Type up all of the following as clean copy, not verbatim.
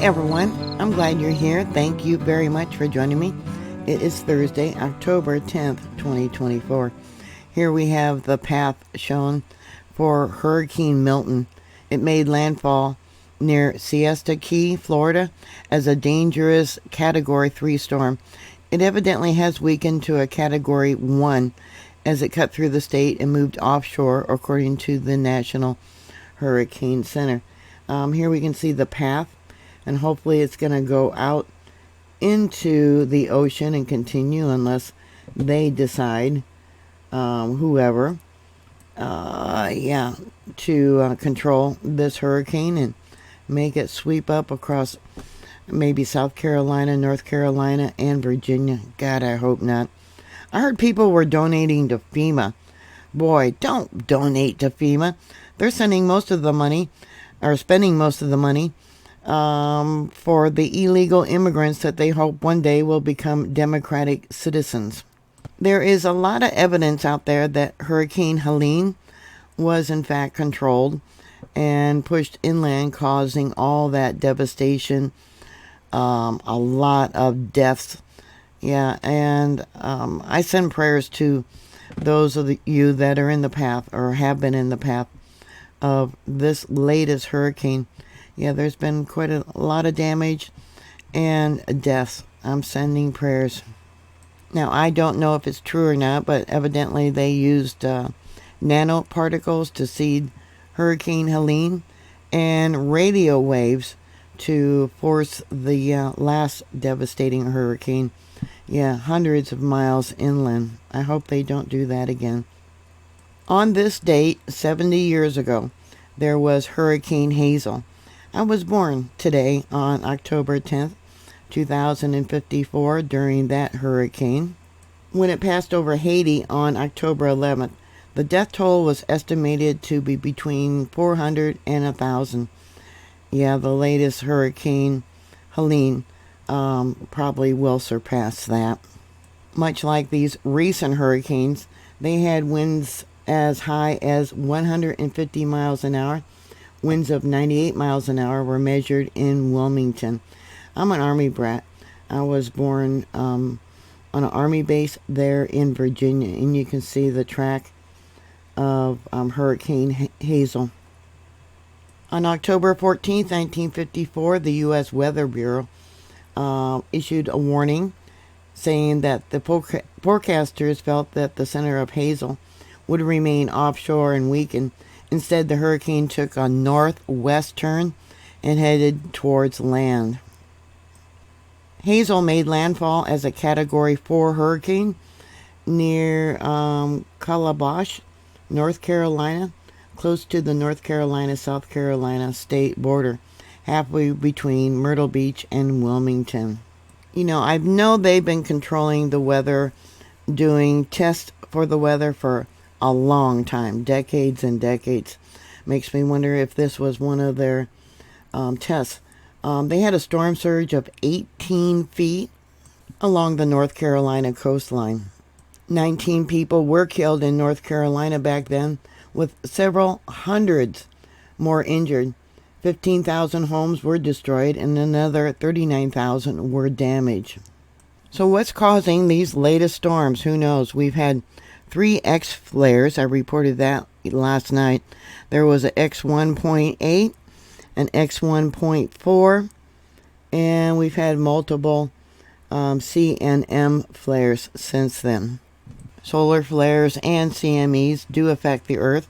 everyone, I'm glad you're here. Thank you very much for joining me. It is Thursday, October 10th, 2024. Here we have the path shown for Hurricane Milton. It made landfall near Siesta Key, Florida, as a dangerous Category 3 storm. It evidently has weakened to a Category 1 as it cut through the state and moved offshore, according to the National Hurricane Center. Here we can see the path, and hopefully it's going to go out into the ocean and continue unless they decide, whoever, to control this hurricane and make it sweep up across maybe South Carolina, North Carolina, and Virginia. God, I hope not. I heard people were donating to FEMA. Boy, don't donate to FEMA. They're sending most of the money, or spending most of the money, for the illegal immigrants that they hope one day will become democratic citizens. There is a lot of evidence out there that Hurricane Helene was in fact controlled and pushed inland, causing all that devastation, a lot of deaths. Yeah, and I send prayers to those of you that are in the path or have been in the path of this latest hurricane. Yeah, there's been quite a lot of damage and deaths. I'm sending prayers. Now, I don't know if it's true or not, but evidently they used nanoparticles to seed Hurricane Helene and radio waves to force the last devastating hurricane. Yeah, hundreds of miles inland. I hope they don't do that again. On this date, 70 years ago, there was Hurricane Hazel. I was born today on October 10th, 2054, during that hurricane. When it passed over Haiti on October 11th, the death toll was estimated to be between 400 and 1,000. Yeah, the latest Hurricane Helene probably will surpass that. Much like these recent hurricanes, they had winds as high as 150 miles an hour. Winds of 98 miles an hour were measured in Wilmington. I'm an Army brat. I was born on an Army base there in Virginia, and you can see the track of Hurricane Hazel. On October 14th, 1954, the U.S. Weather Bureau issued a warning saying that the forecasters felt that the center of Hazel would remain offshore and weaken. Instead, the hurricane took a northwest turn and headed towards land. Hazel made landfall as a Category 4 hurricane near Calabash, North Carolina, close to the North Carolina-South Carolina state border, halfway between Myrtle Beach and Wilmington. You know, I know they've been controlling the weather, doing tests for the weather for a long time, decades and decades. Makes me wonder if this was one of their tests. They had a storm surge of 18 feet along the North Carolina coastline. 19 people were killed in North Carolina back then, with several hundreds more injured. 15,000 homes were destroyed and another 39,000 were damaged. So what's causing these latest storms? Who knows? We've had 3 X flares. I reported that last night. There was an X1.8, an X1.4, and we've had multiple C and M flares since then. Solar flares and CMEs do affect the Earth.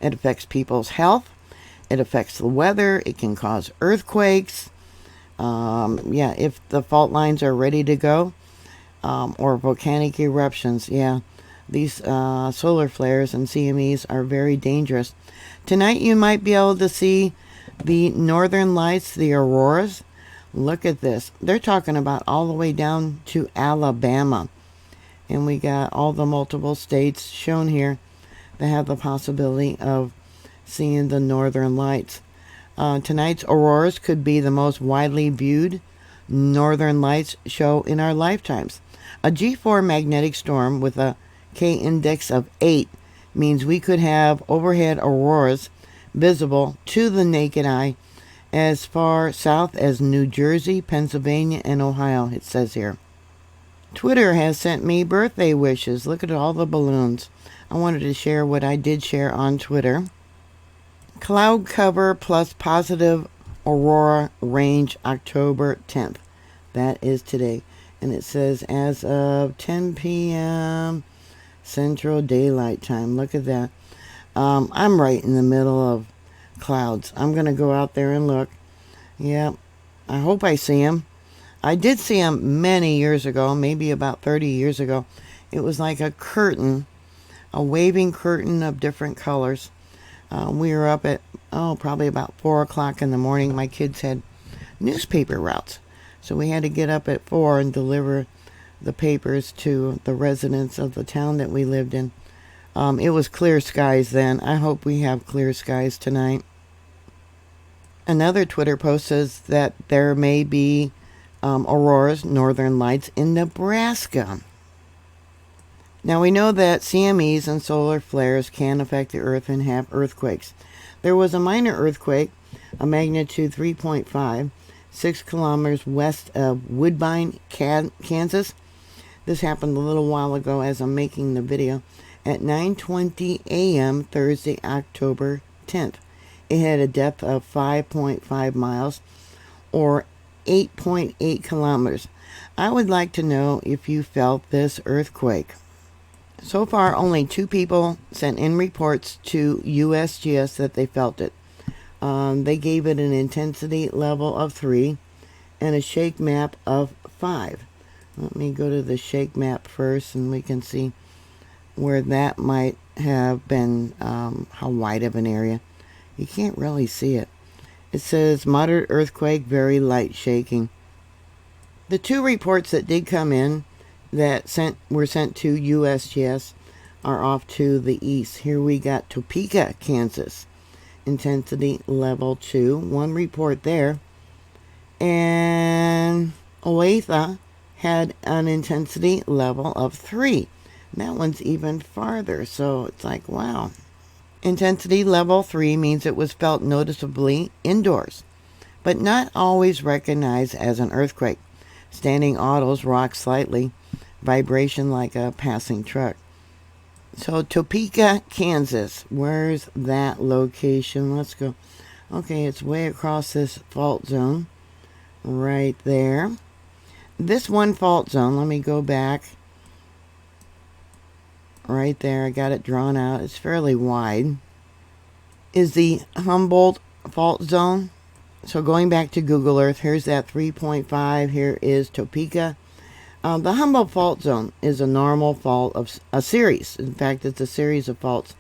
It affects people's health. It affects the weather. It can cause earthquakes. If the fault lines are ready to go, or volcanic eruptions. Yeah, these solar flares and CMEs are very dangerous. Tonight you might be able to see the northern lights, the auroras. Look at this. They're talking about all the way down to Alabama. And we got all the multiple states shown here that have the possibility of seeing the northern lights. Tonight's auroras could be the most widely viewed northern lights show in our lifetimes. A G4 magnetic storm with a K index of 8 means we could have overhead auroras visible to the naked eye as far south as New Jersey, Pennsylvania, and Ohio, it says here. Twitter has sent me birthday wishes. Look at all the balloons. I wanted to share what I did share on Twitter. Cloud cover plus positive aurora range October 10th. That is today. And it says as of 10 p.m. Central Daylight Time. Look at that. I'm right in the middle of clouds. I'm going to go out there and look. Yeah, I hope I see them. I did see them many years ago, maybe about 30 years ago. It was like a curtain, a waving curtain of different colors. We were up at, probably about 4 o'clock in the morning. My kids had newspaper routes. So we had to get up at 4 and deliver the papers to the residents of the town that we lived in. It was clear skies then. I hope we have clear skies tonight. Another Twitter post says that there may be auroras, northern lights in Nebraska. Now we know that CMEs and solar flares can affect the earth and have earthquakes. There was a minor earthquake, a magnitude 3.5, 6 kilometers west of Woodbine, Kansas. This happened a little while ago as I'm making the video at 9:20 a.m. Thursday, October 10th. It had a depth of 5.5 miles or 8.8 kilometers. I would like to know if you felt this earthquake. So far, only 2 people sent in reports to USGS that they felt it. They gave it an intensity level of 3 and a shake map of 5. Let me go to the shake map first and we can see where that might have been, how wide of an area. You can't really see it. It says moderate earthquake, very light shaking. The 2 reports that did come in that were sent to USGS are off to the east. Here we got Topeka, Kansas. Intensity level 2. 1 report there. And Olathe had an intensity level of 3. That one's even farther, so it's like, wow. Intensity level 3 means it was felt noticeably indoors, but not always recognized as an earthquake. Standing autos rock slightly, vibration like a passing truck. So Topeka, Kansas, where's that location? Let's go. Okay, it's way across this fault zone, right there. This one fault zone, let me go back. Right there, I got it drawn out. It's fairly wide. Is the Humboldt fault zone. So going back to Google Earth, here's that 3.5. Here is Topeka. The Humboldt fault zone is a normal fault of a series. In fact, it's a series of faults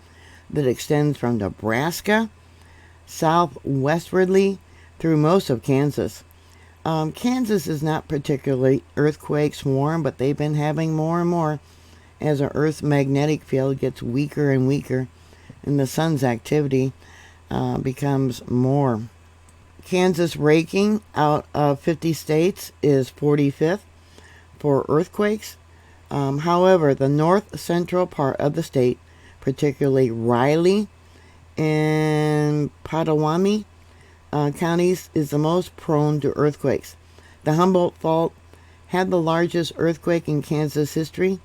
that extends from Nebraska southwestwardly through most of Kansas. Kansas is not particularly earthquake swarm, but they've been having more and more as our Earth's magnetic field gets weaker and weaker and the sun's activity becomes more. Kansas ranking out of 50 states is 45th for earthquakes. However, the north central part of the state, particularly Riley and Pottawatomie counties, is the most prone to earthquakes. The Humboldt Fault had the largest earthquake in Kansas history.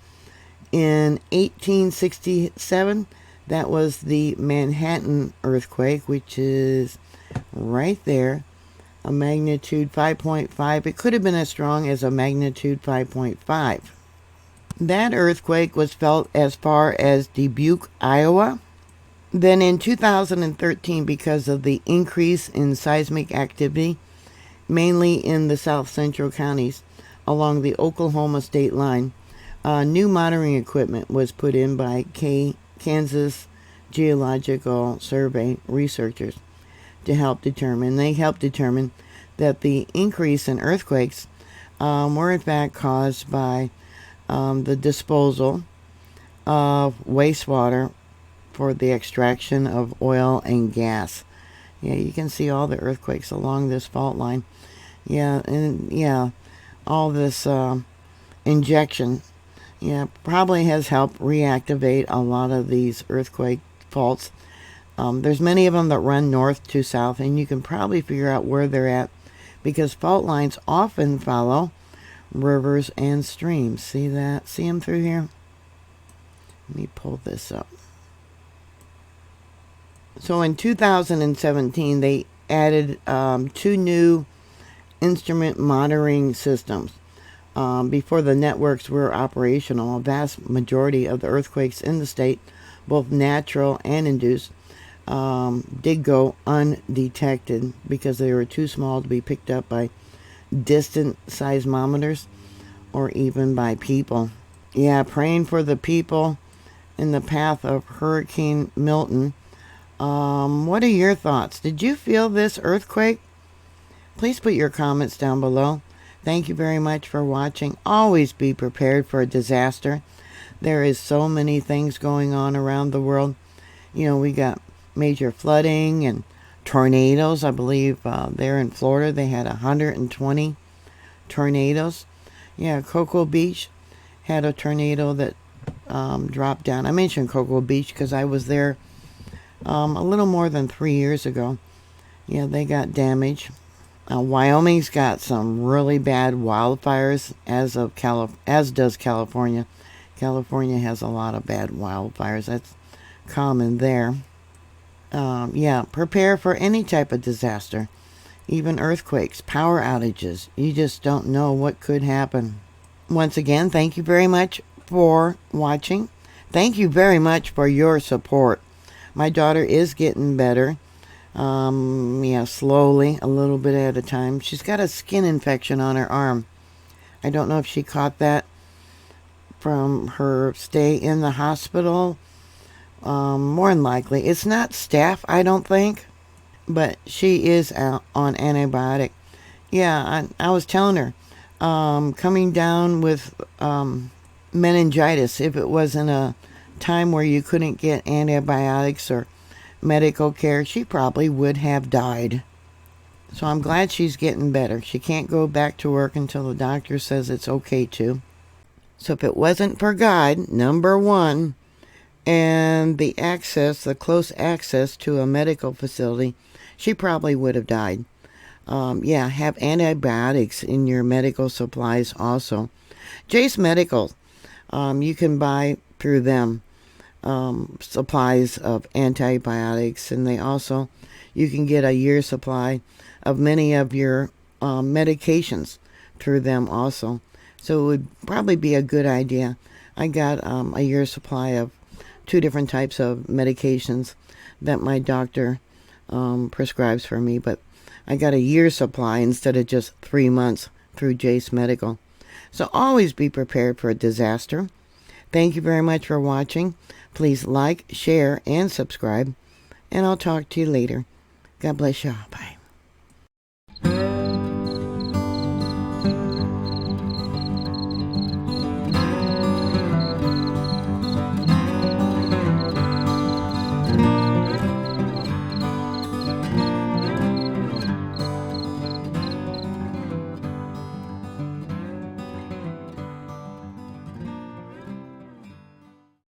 In 1867, that was the Manhattan earthquake, which is right there, a magnitude 5.5. It could have been as strong as a magnitude 5.5. That earthquake was felt as far as Dubuque, Iowa. Then in 2013, because of the increase in seismic activity, mainly in the south central counties along the Oklahoma state line, new monitoring equipment was put in by Kansas Geological Survey researchers to help determine. They helped determine that the increase in earthquakes were in fact caused by the disposal of wastewater for the extraction of oil and gas. Yeah, you can see all the earthquakes along this fault line. Yeah, and yeah, all this injection, yeah, probably has helped reactivate a lot of these earthquake faults There's many of them that run north to south, and you can probably figure out where they're at because fault lines often follow rivers and streams. See that? See them through here? Let me pull this up. So in 2017, they added 2 new instrument monitoring systems. Before the networks were operational, a vast majority of the earthquakes in the state, both natural and induced, did go undetected because they were too small to be picked up by distant seismometers or even by people. Yeah, praying for the people in the path of Hurricane Milton. What are your thoughts? Did you feel this earthquake? Please put your comments down below. Thank you very much for watching. Always be prepared for a disaster. There is so many things going on around the world. You know, we got major flooding and tornadoes. I believe there in Florida they had 120 tornadoes. Yeah, Cocoa Beach had a tornado that dropped down. I mentioned Cocoa Beach because I was there a little more than 3 years ago. Yeah, they got damage. Wyoming's got some really bad wildfires, as does California. California has a lot of bad wildfires. That's common there. Yeah, prepare for any type of disaster, even earthquakes, power outages. You just don't know what could happen. Once again, thank you very much for watching. Thank you very much for your support. My daughter is getting better. Yeah, slowly, a little bit at a time. She's got a skin infection on her arm. I don't know if she caught that from her stay in the hospital. More than likely. It's not staph, I don't think. But she is out on antibiotic. Yeah, I was telling her, coming down with meningitis, if it was in a time where you couldn't get antibiotics or medical care, she probably would have died. So I'm glad she's getting better. She can't go back to work until the doctor says it's okay to. So if it wasn't for God, number one, and the close access to a medical facility, she probably would have died. Yeah, have antibiotics in your medical supplies also. Jace Medical, you can buy through them supplies of antibiotics, and you can get a year's supply of many of your medications through them also. So it would probably be a good idea. I got a year's supply of 2 different types of medications that my doctor prescribes for me, but I got a year's supply instead of just 3 months through Jace Medical. So always be prepared for a disaster. Thank you very much for watching. Please like, share, and subscribe, and I'll talk to you later. God bless y'all.